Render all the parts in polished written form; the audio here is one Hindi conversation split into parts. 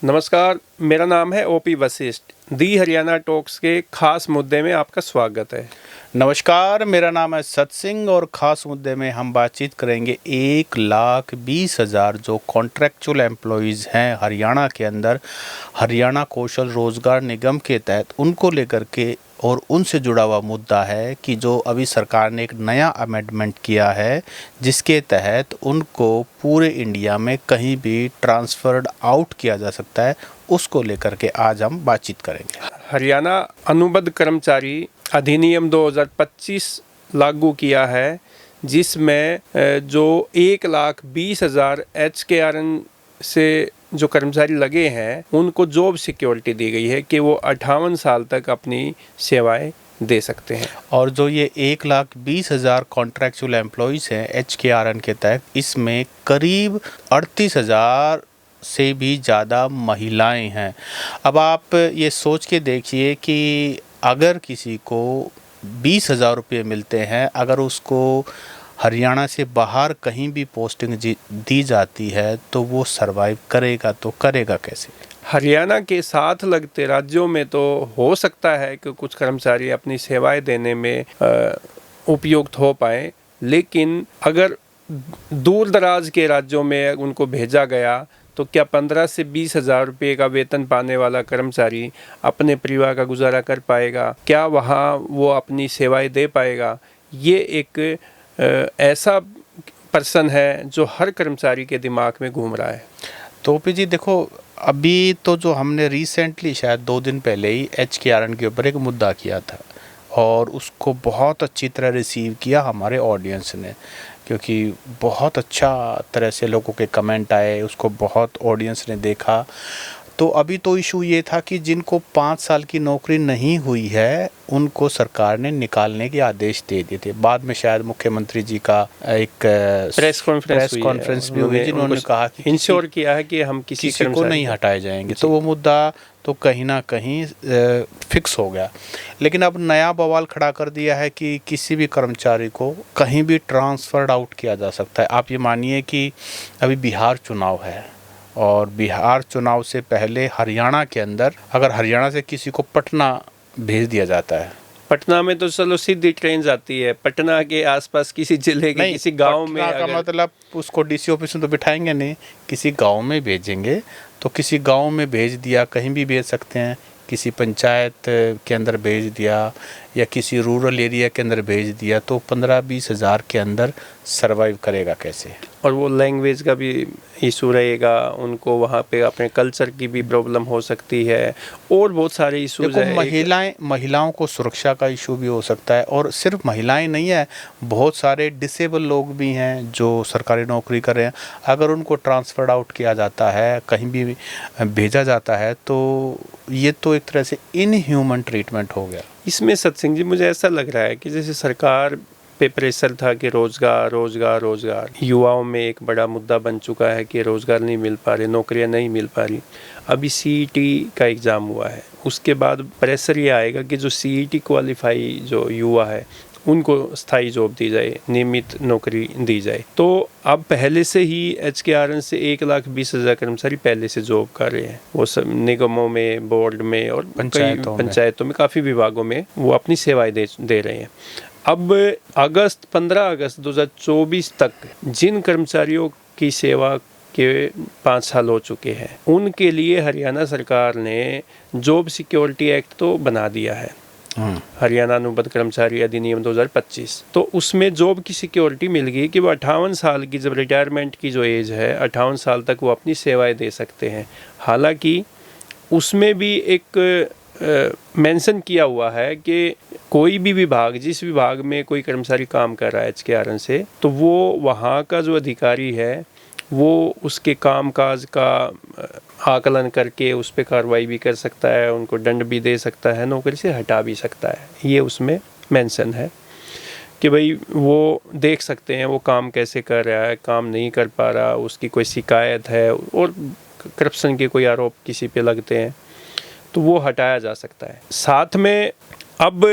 नमस्कार, मेरा नाम है ओपी वशिष्ठ। दी हरियाणा टॉक्स के खास मुद्दे में आपका स्वागत है। नमस्कार, मेरा नाम है सत सिंह और ख़ास मुद्दे में हम बातचीत करेंगे 1,20,000 जो कॉन्ट्रैक्चुअल एम्प्लॉयज़ हैं हरियाणा के अंदर, हरियाणा कौशल रोज़गार निगम के तहत उनको लेकर के, और उनसे जुड़ा हुआ मुद्दा है कि जो अभी सरकार ने एक नया अमेंडमेंट किया है जिसके तहत उनको पूरे इंडिया में कहीं भी ट्रांसफ़र्ड आउट किया जा सकता है, उसको लेकर के आज हम बातचीत करेंगे। हरियाणा अनुबंध कर्मचारी अधिनियम 2025 लागू किया है, जिसमें जो 1,20,000 HKRN से जो कर्मचारी लगे हैं उनको जॉब सिक्योरिटी दी गई है कि वो 58 साल तक अपनी सेवाएं दे सकते हैं। और जो ये 1,20,000 कॉन्ट्रैक्चुअल एम्प्लॉयज़ हैं HKRN के तहत, इसमें करीब 38,000 से भी ज़्यादा महिलाएं हैं। अब आप ये सोच के देखिए कि अगर किसी को 20,000 रुपये मिलते हैं, अगर उसको हरियाणा से बाहर कहीं भी पोस्टिंग दी जाती है तो वो सरवाइव करेगा, तो करेगा कैसे? हरियाणा के साथ लगते राज्यों में तो हो सकता है कि कुछ कर्मचारी अपनी सेवाएं देने में उपयुक्त हो पाए, लेकिन अगर दूर दराज के राज्यों में उनको भेजा गया तो क्या 15 से 20,000 रुपये का वेतन पाने वाला कर्मचारी अपने परिवार का गुजारा कर पाएगा? क्या वहाँ वो अपनी सेवाएं दे पाएगा? ये एक ऐसा प्रश्न है जो हर कर्मचारी के दिमाग में घूम रहा है। तो ओपी जी देखो, अभी तो जो हमने रिसेंटली शायद 2 दिन पहले ही HKRN के ऊपर एक मुद्दा किया था और उसको बहुत अच्छी तरह रिसीव किया हमारे ऑडियंस ने, क्योंकि बहुत अच्छा तरह से लोगों के कमेंट आए, उसको बहुत ऑडियंस ने देखा। तो अभी तो इशू ये था कि जिनको 5 साल की नौकरी नहीं हुई है उनको सरकार ने निकालने के आदेश दे दिए थे। बाद में शायद मुख्यमंत्री जी का एक प्रेस कॉन्फ्रेंस भी हुई जिन्होंने कहा कि इंश्योर किया है कि हम किसी को नहीं हटाए जाएंगे। तो वो मुद्दा तो कहीं ना कहीं फिक्स हो गया, लेकिन अब नया बवाल खड़ा कर दिया है कि किसी भी कर्मचारी को कहीं भी ट्रांसफर्ड आउट किया जा सकता है। आप ये मानिए कि अभी बिहार चुनाव है और बिहार चुनाव से पहले हरियाणा के अंदर अगर हरियाणा से किसी को पटना भेज दिया जाता है, पटना में तो चलो सीधी ट्रेन जाती है, पटना के आसपास किसी जिले के किसी गांव में का मतलब उसको DC ऑफिस में तो बिठाएंगे नहीं, किसी गांव में भेजेंगे। तो किसी गांव में भेज दिया, कहीं भी भेज सकते हैं, किसी पंचायत के अंदर भेज दिया या किसी रूरल एरिया के अंदर भेज दिया, तो 15-20 हज़ार के अंदर सरवाइव करेगा कैसे? और वो लैंग्वेज का भी इशू रहेगा, उनको वहाँ पे अपने कल्चर की भी प्रॉब्लम हो सकती है और बहुत सारे इशूज हैं। महिलाओं को सुरक्षा का इशू भी हो सकता है, और सिर्फ महिलाएं नहीं है, बहुत सारे डिसेबल लोग भी हैं जो सरकारी नौकरी कर रहे हैं। अगर उनको ट्रांसफर आउट किया जाता है, कहीं भी भेजा जाता है, तो ये तो एक तरह से इनह्यूमन ट्रीटमेंट हो गया। इसमें सत्संग जी मुझे ऐसा लग रहा है कि जैसे सरकार पे प्रेशर था कि रोजगार रोजगार रोजगार, युवाओं में एक बड़ा मुद्दा बन चुका है कि रोजगार नहीं मिल पा रहे, नौकरियां नहीं मिल पा रही। अभी CET का एग्ज़ाम हुआ है, उसके बाद प्रेशर ये आएगा कि जो CET क्वालिफाई जो युवा है उनको स्थायी जॉब दी जाए, नियमित नौकरी दी जाए। तो अब पहले से ही HKRN से 1,20,000 कर्मचारी पहले से जॉब कर रहे हैं, वो सब निगमों में, बोर्ड में और पंचायतों में काफ़ी विभागों में वो अपनी सेवाएं दे रहे हैं। अब 15 अगस्त 2024 तक जिन कर्मचारियों की सेवा के 5 साल हो चुके हैं उनके लिए हरियाणा सरकार ने जॉब सिक्योरिटी एक्ट तो बना दिया है, हरियाणा अनुबंध कर्मचारी अधिनियम 2025। तो उसमें जॉब की सिक्योरिटी मिल गई कि वो 58 साल की, जब रिटायरमेंट की जो एज है 58 साल तक वो अपनी सेवाएं दे सकते हैं। हालांकि उसमें भी एक मेंशन किया हुआ है कि कोई भी विभाग, जिस विभाग में कोई कर्मचारी काम कर रहा है HKRN से, तो वो वहाँ का जो अधिकारी है वो उसके कामकाज का आकलन करके उस पर कार्रवाई भी कर सकता है, उनको दंड भी दे सकता है, नौकरी से हटा भी सकता है। ये उसमें मेंशन है कि भाई वो देख सकते हैं वो काम कैसे कर रहा है, काम नहीं कर पा रहा, उसकी कोई शिकायत है और करप्शन के कोई आरोप किसी पे लगते हैं तो वो हटाया जा सकता है। साथ में अब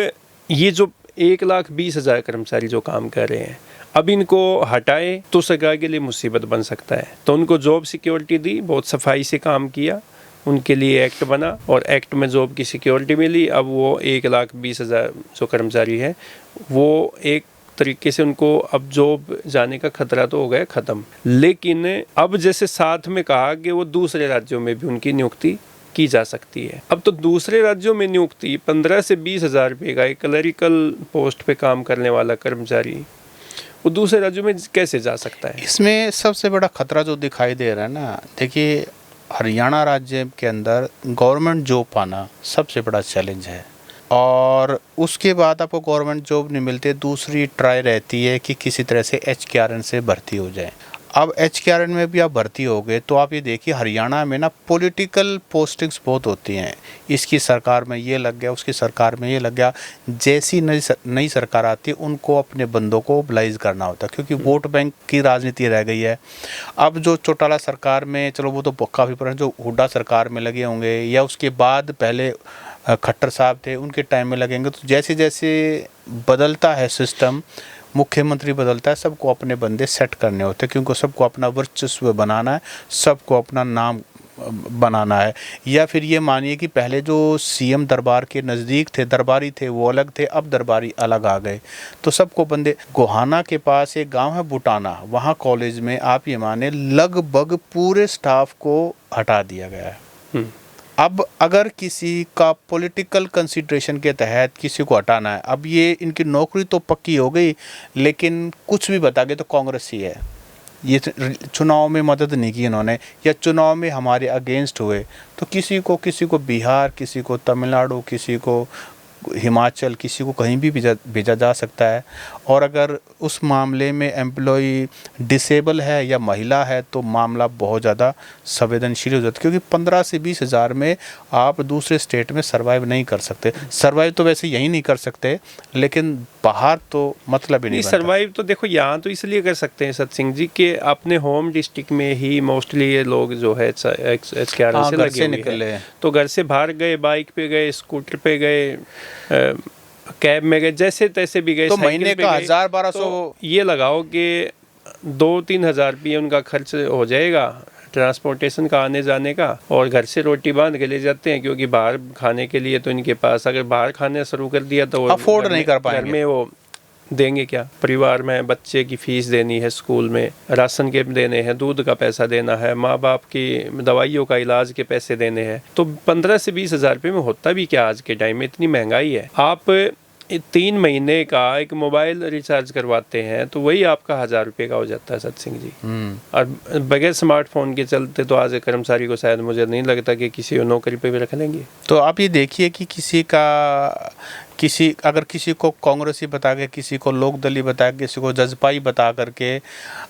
ये जो 1,20,000 कर्मचारी जो काम कर रहे हैं, अब इनको हटाए तो सरकार के लिए मुसीबत बन सकता है। तो उनको जॉब सिक्योरिटी दी, बहुत सफाई से काम किया, उनके लिए एक्ट बना और एक्ट में जॉब की सिक्योरिटी मिली। अब वो 1,20,000 जो कर्मचारी हैं वो एक तरीके से उनको अब जॉब जाने का खतरा तो हो गया ख़त्म। लेकिन अब जैसे साथ में कहा कि वो दूसरे राज्यों में भी उनकी नियुक्ति की जा सकती है। अब तो दूसरे राज्यों में नियुक्ति 15 से 20,000 रुपये का एक क्लरिकल पोस्ट पे काम करने वाला कर्मचारी वो दूसरे राज्यों में कैसे जा सकता है? इसमें सबसे बड़ा खतरा जो दिखाई दे रहा है ना, देखिए हरियाणा राज्य के अंदर गवर्नमेंट जॉब पाना सबसे बड़ा चैलेंज है और उसके बाद आपको गवर्नमेंट जॉब नहीं मिलती, दूसरी ट्राई रहती है कि किसी तरह से HKRN से भर्ती हो जाए। अब HKRN में भी आप भर्ती हो गए तो आप ये देखिए हरियाणा में ना पॉलिटिकल पोस्टिंग्स बहुत होती हैं, इसकी सरकार में ये लग गया, उसकी सरकार में ये लग गया। जैसी नई सरकार आती है उनको अपने बंदों को मोबिलाइज करना होता है क्योंकि वोट बैंक की राजनीति रह गई है। अब जो चौटाला सरकार में, चलो वो तो काफ़ी पुराने, जो हुड्डा सरकार में लगे होंगे या उसके बाद पहले खट्टर साहब थे उनके टाइम में लगेंगे, तो जैसे जैसे बदलता है सिस्टम, मुख्यमंत्री बदलता है, सबको अपने बंदे सेट करने होते हैं क्योंकि सबको अपना वर्चस्व बनाना है, सबको अपना नाम बनाना है। या फिर ये मानिए कि पहले जो CM दरबार के नज़दीक थे, दरबारी थे, वो अलग थे, अब दरबारी अलग आ गए, तो सबको बंदे। गोहाना के पास एक गांव है बुटाना, वहाँ कॉलेज में आप ये माने लगभग पूरे स्टाफ को हटा दिया गया है। अब अगर किसी का पॉलिटिकल कंसिडरेशन के तहत किसी को हटाना है, अब ये इनकी नौकरी तो पक्की हो गई लेकिन कुछ भी बता गए तो कांग्रेस ही है, ये चुनाव में मदद नहीं की इन्होंने या चुनाव में हमारे अगेंस्ट हुए, तो किसी को बिहार, किसी को तमिलनाडु, किसी को हिमाचल, किसी को कहीं भी भेजा जा सकता है। और अगर उस मामले में एम्प्लॉई डिसेबल है या महिला है तो मामला बहुत ज़्यादा संवेदनशील हो जाता है क्योंकि 15 से 20,000 में आप दूसरे स्टेट में सर्वाइव नहीं कर सकते। सर्वाइव तो वैसे यहीं नहीं कर सकते लेकिन बाहर तो मतलब ही नहीं बनता। सर्वाइव तो देखो यहाँ तो इसलिए कर सकते हैं सत सिंह जी के अपने होम डिस्ट्रिक्ट में ही मोस्टली ये लोग जो है HKRN से लगे हुए हैं, तो घर से बाहर गए, बाइक पे गए, स्कूटर पे गए, कैब में गए, जैसे तैसे भी गए, तो महीने का 1,000-1,200 तो ये लगाओ कि 2-3 हज़ार रुपये उनका खर्च हो जाएगा ट्रांसपोर्टेशन का, आने जाने का, और घर से रोटी बांध के ले जाते हैं क्योंकि बाहर खाने के लिए तो इनके पास, अगर बाहर खाने शुरू कर दिया तो अफोर्ड नहीं कर पाएंगे, घर में वो देंगे क्या? परिवार में बच्चे की फीस देनी है, स्कूल में राशन के देने हैं, दूध का पैसा देना है, माँ बाप की दवाइयों का इलाज के पैसे देने हैं, तो 15 से 20,000 रुपये में होता भी क्या आज के टाइम में? इतनी महंगाई है। आप 3 महीने का एक मोबाइल रिचार्ज करवाते हैं तो वही आपका 1,000 रुपये का हो जाता है सत सिंह जी। और बगैर स्मार्टफोन के चलते तो आज कर्मचारी को शायद मुझे नहीं लगता कि किसी को नौकरी पे भी रख लेंगे। तो आप ये देखिए कि अगर किसी को कांग्रेसी बता के, किसी को लोकदली बता के, किसी को जजपाई बता करके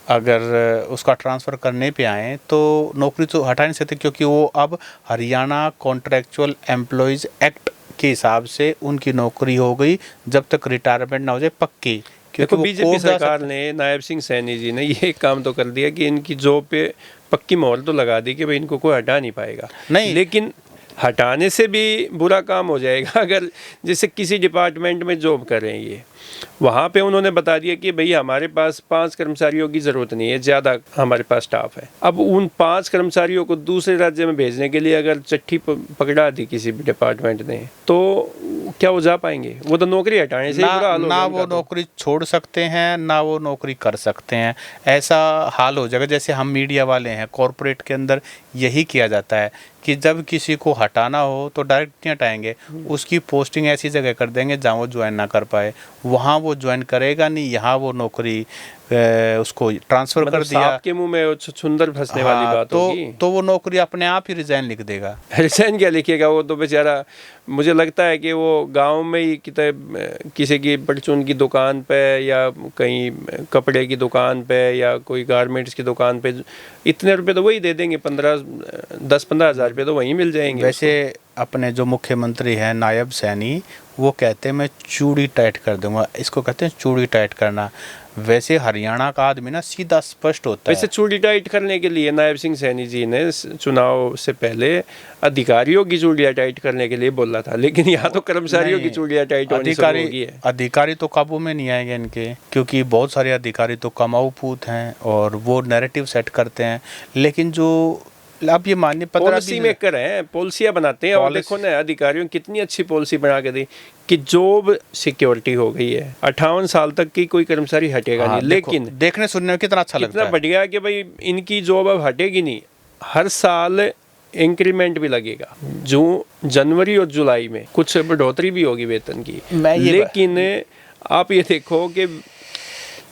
अगर उसका ट्रांसफ़र करने पे आए तो नौकरी तो हटा नहीं सकते क्योंकि वो अब हरियाणा कॉन्ट्रैक्चुअल एम्प्लॉयज़ एक्ट के हिसाब से उनकी नौकरी हो गई जब तक रिटायरमेंट ना हो जाए पक्की। देखो बीजेपी सरकार ने, नायब सिंह सैनी जी ने ये काम तो कर दिया कि इनकी जॉब पे पक्की मोहर तो लगा दी कि भाई इनको कोई हटा नहीं पाएगा। नहीं, लेकिन हटाने से भी बुरा काम हो जाएगा। अगर जैसे किसी डिपार्टमेंट में जॉब कर रहे हैं ये, वहाँ पे उन्होंने बता दिया कि भई हमारे पास 5 कर्मचारियों की ज़रूरत नहीं है, ज़्यादा हमारे पास स्टाफ है। अब उन 5 कर्मचारियों को दूसरे राज्य में भेजने के लिए अगर चिट्ठी पकड़ा दी किसी भी डिपार्टमेंट ने तो क्या वो जा पाएंगे? वो तो नौकरी हटाने से ना वो नौकरी छोड़ सकते हैं ना वो नौकरी कर सकते हैं, ऐसा हाल हो जाएगा। जैसे हम मीडिया वाले हैं, कॉरपोरेट के अंदर यही किया जाता है कि जब किसी को हटाना हो तो डायरेक्ट नहीं हटाएंगे, उसकी पोस्टिंग ऐसी जगह कर देंगे जहाँ वो ज्वाइन ना कर पाए, वहाँ वो ज्वाइन करेगा नहीं, यहाँ वो नौकरी उसको ट्रांसफ़र कर दिया। आपके मुंह में सुंदर फंसने वाली बात होगी। तो वो नौकरी अपने आप ही रिजाइन लिख देगा। रिजाइन क्या लिखेगा? वो तो बेचारा, मुझे लगता है कि वो गांव में ही किसी की परचून की दुकान पे या कहीं कपड़े की दुकान पे या कोई गारमेंट्स की दुकान पे इतने रुपए तो वही दे देंगे, 10-15 हज़ार रुपये तो वहीं मिल जाएंगे। वैसे अपने जो मुख्यमंत्री हैं नायब सैनी, वो कहते हैं मैं चूड़ी टाइट कर दूंगा, इसको कहते हैं चूड़ी टाइट करना। वैसे हरियाणा का आदमी ना सीधा स्पष्ट होता है। वैसे चूड़ी टाइट करने के लिए नायब सिंह सैनी जी ने चुनाव से पहले अधिकारियों की चूड़ियाँ टाइट करने के लिए बोला था, लेकिन यहाँ तो कर्मचारियों की चूड़ियाँ टाइट होनी शुरू हो गई है। अधिकारी तो काबू में नहीं आएंगे इनके, क्योंकि बहुत सारे अधिकारी तो कमाऊ पूत हैं और वो नैरेटिव सेट करते हैं। लेकिन जो अब ये मानिए 15 पॉलिसी मेकर हैं, पॉलिसियां बनाते हैं। और देखो ना अधिकारियों ने कितनी अच्छी पॉलिसी बना के दी कि जॉब सिक्योरिटी हो गई है, 58 साल तक की कोई कर्मचारी हटेगा नहीं। लेकिन देखने सुनने में कितना अच्छा लगता है, कितना बढ़िया कि भाई इनकी जॉब अब हटेगी नहीं, हर साल इंक्रीमेंट भी लगेगा। जनवरी और जुलाई में कुछ बढ़ोतरी भी होगी वेतन की। लेकिन आप ये देखो कि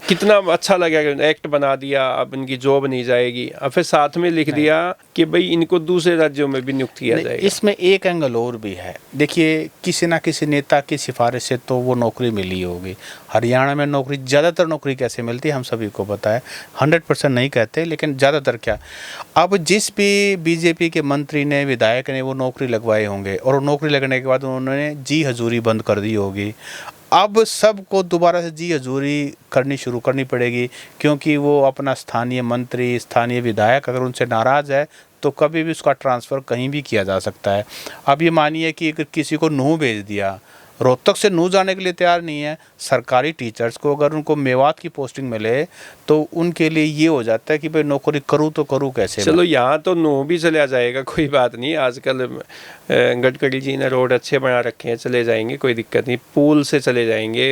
कितना अच्छा लगेगा, एक्ट बना दिया, अब इनकी जॉब नहीं जाएगी। अब फिर साथ में लिख दिया कि भाई इनको दूसरे राज्यों में भी नियुक्त किया जाएगा। इसमें एक एंगल और भी है। देखिए, किसी ना किसी नेता की सिफारिश से तो वो नौकरी मिली होगी। हरियाणा में नौकरी, ज़्यादातर नौकरी कैसे मिलती है हम सभी को पता है, 100% नहीं कहते, लेकिन ज़्यादातर क्या, अब जिस भी बीजेपी के मंत्री ने, विधायक ने वो नौकरी लगवाए होंगे और वो नौकरी लगने के बाद उन्होंने जी हजूरी बंद कर दी होगी। अब सबको दोबारा से जी हजूरी करनी पड़ेगी, क्योंकि वो अपना स्थानीय मंत्री, स्थानीय विधायक अगर उनसे नाराज़ है तो कभी भी उसका ट्रांसफ़र कहीं भी किया जा सकता है। अब ये मानिए कि अगर किसी को नूंह भेज दिया, रोहतक से नूंह जाने के लिए तैयार नहीं है, सरकारी टीचर्स को अगर उनको मेवात की पोस्टिंग मिले तो उनके लिए ये हो जाता है कि भाई नौकरी करूँ तो करूँ कैसे। चलो यहाँ तो नूंह भी चला जाएगा, कोई बात नहीं। आजकल गडकरी जी ने रोड अच्छे बना रखे हैं, चले जाएंगे, कोई दिक्कत नहीं। पुल से चले जाएंगे,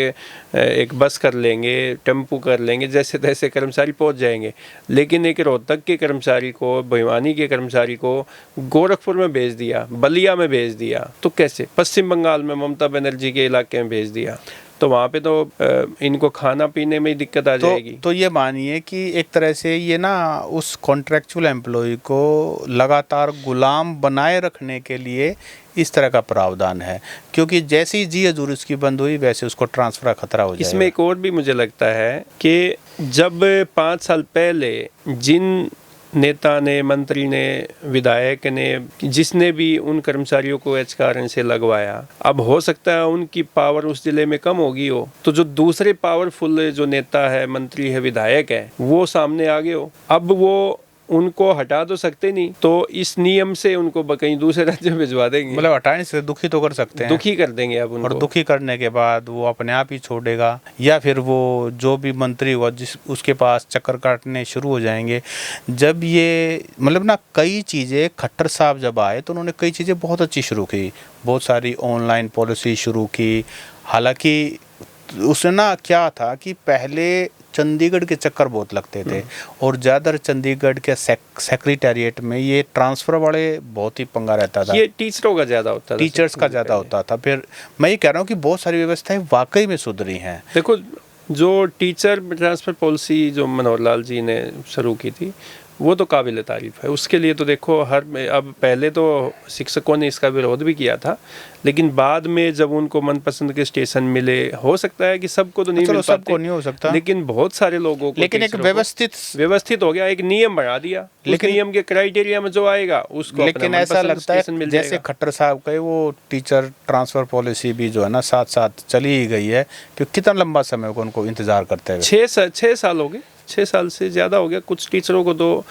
एक बस कर लेंगे, टेम्पू कर लेंगे, जैसे तैसे कर्मचारी पहुँच जाएंगे। लेकिन एक रोहतक के कर्मचारी को, भिवानी के कर्मचारी को गोरखपुर में भेज दिया, बलिया में भेज दिया, तो कैसे? पश्चिम बंगाल में ममता बनर्जी के इलाके में भेज दिया, तो वहाँ पे तो इनको खाना पीने में ही दिक्कत आ जाएगी। तो ये मानिए कि एक तरह से ये ना उस कॉन्ट्रैक्चुअल एम्प्लॉय को लगातार गुलाम बनाए रखने के लिए इस तरह का प्रावधान है, क्योंकि जैसे ही जी हजूरी उसकी बंद हुई वैसे उसको ट्रांसफर का खतरा हो जाएगा। इसमें एक और भी मुझे लगता है कि जब 5 साल पहले जिन नेता ने, मंत्री ने, विधायक ने, जिसने भी उन कर्मचारियों को एच कारण से लगवाया, अब हो सकता है उनकी पावर उस जिले में कम होगी हो, तो जो दूसरे पावरफुल जो नेता है, मंत्री है, विधायक है, वो सामने आ गए हो। अब वो उनको हटा तो सकते नहीं, तो इस नियम से उनको कहीं दूसरे राज्य में भिजवा देंगे। मतलब हटाने से दुखी तो कर सकते हैं, दुखी कर देंगे अब उनको। और दुखी करने के बाद वो अपने आप ही छोड़ेगा, या फिर वो जो भी मंत्री हुआ जिस उसके पास चक्कर काटने शुरू हो जाएंगे। जब ये मतलब ना कई चीज़ें, खट्टर साहब जब आए तो उन्होंने कई चीज़ें बहुत अच्छी शुरू की, बहुत सारी ऑनलाइन पॉलिसी शुरू की। हालांकि उसने ना क्या था कि पहले चंडीगढ़ के चक्कर बहुत लगते थे और ज़्यादातर चंडीगढ़ के सेक्रेटेरिएट में ये ट्रांसफ़र वाले बहुत ही पंगा रहता था। ये टीचरों का ज़्यादा होता था, टीचर्स का ज़्यादा होता था। फिर मैं ये कह रहा हूँ कि बहुत सारी व्यवस्थाएं वाकई में सुधरी हैं। देखो, जो टीचर ट्रांसफ़र पॉलिसी जो मनोहर लाल जी ने शुरू की थी, वो तो काबिल तारीफ़ है। उसके लिए तो देखो अब पहले तो शिक्षकों ने इसका विरोध भी किया था, लेकिन बाद में जब उनको मनपसंद के स्टेशन मिले, हो सकता है कि सबको तो नहीं मिल पाते, सबको नहीं हो सकता, लेकिन बहुत सारे लोगों को, लेकिन एक व्यवस्थित हो गया, एक नियम बना दिया। लेकिन नियम के क्राइटेरिया में जो आएगा उसको, लेकिन ऐसा लगता है जैसे खट्टर साहब कहे वो टीचर ट्रांसफ़र पॉलिसी भी जो है ना साथ साथ चली ही गई है, कि कितना लंबा समय को उनको इंतज़ार करते हैं। 6 साल हो गए, 6 साल से ज़्यादा हो गया। कुछ टीचरों को तो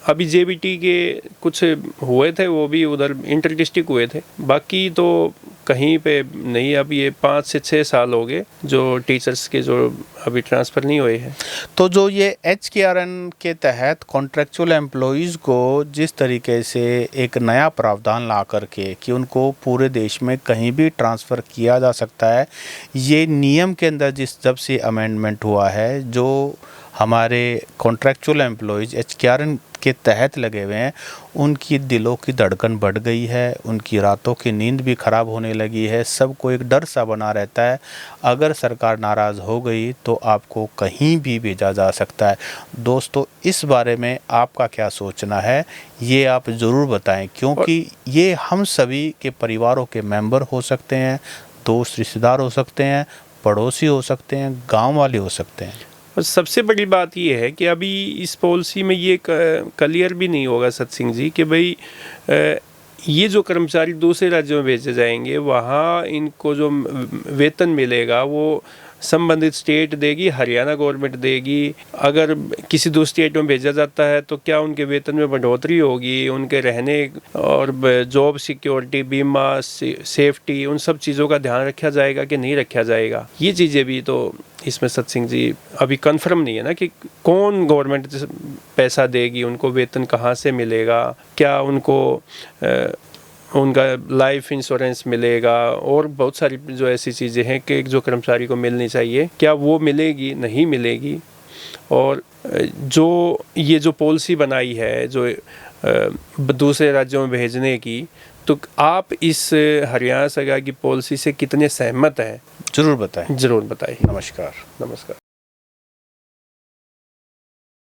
अभी जेबीटी के कुछ हुए थे, वो भी उधर इंटर डिस्ट्रिक्ट हुए थे, बाकी तो कहीं पे नहीं। अब ये 5 से 6 साल हो गए जो टीचर्स के जो अभी ट्रांसफ़र नहीं हुए हैं। तो जो ये HKRN के तहत कॉन्ट्रैक्चुअल एम्प्लॉयज़ को जिस तरीके से एक नया प्रावधान ला करके कि उनको पूरे देश में कहीं भी ट्रांसफ़र किया जा सकता है, ये नियम के अंदर जब से अमेंडमेंट हुआ है, जो हमारे कॉन्ट्रैक्चुअल एम्प्लॉयज़ HKRN के तहत लगे हुए हैं, उनकी दिलों की धड़कन बढ़ गई है, उनकी रातों की नींद भी ख़राब होने लगी है। सबको एक डर सा बना रहता है, अगर सरकार नाराज़ हो गई तो आपको कहीं भी भेजा जा सकता है। दोस्तों, इस बारे में आपका क्या सोचना है, ये आप ज़रूर बताएं, क्योंकि ये हम सभी के परिवारों के मेंबर हो सकते हैं, दोस्त रिश्तेदार हो सकते हैं, पड़ोसी हो सकते हैं, गाँव वाले हो सकते हैं। और सबसे बड़ी बात ये है कि अभी इस पॉलिसी में ये क्लियर भी नहीं होगा सतसिंह जी कि भाई ये जो कर्मचारी दूसरे राज्यों में भेजे जाएंगे, वहाँ इनको जो वेतन मिलेगा वो संबंधित स्टेट देगी, हरियाणा गवर्नमेंट देगी। अगर किसी दूसरे स्टेट में भेजा जाता है तो क्या उनके वेतन में बढ़ोतरी होगी, उनके रहने और जॉब सिक्योरिटी, बीमा, सेफ्टी, उन सब चीज़ों का ध्यान रखा जाएगा कि नहीं रखा जाएगा, ये चीज़ें भी तो इसमें सत सिंह जी अभी कंफर्म नहीं है ना कि कौन गवर्नमेंट पैसा देगी, उनको वेतन कहाँ से मिलेगा, क्या उनको उनका लाइफ इंश्योरेंस मिलेगा, और बहुत सारी जो ऐसी चीज़ें हैं कि जो कर्मचारी को मिलनी चाहिए, क्या वो मिलेगी नहीं मिलेगी। और जो ये जो पॉलिसी बनाई है जो दूसरे राज्यों में भेजने की, तो आप इस हरियाणा सरकार की पॉलिसी से कितने सहमत हैं? जरूर बताएं। ज़रूर बताइए। नमस्कार। नमस्कार।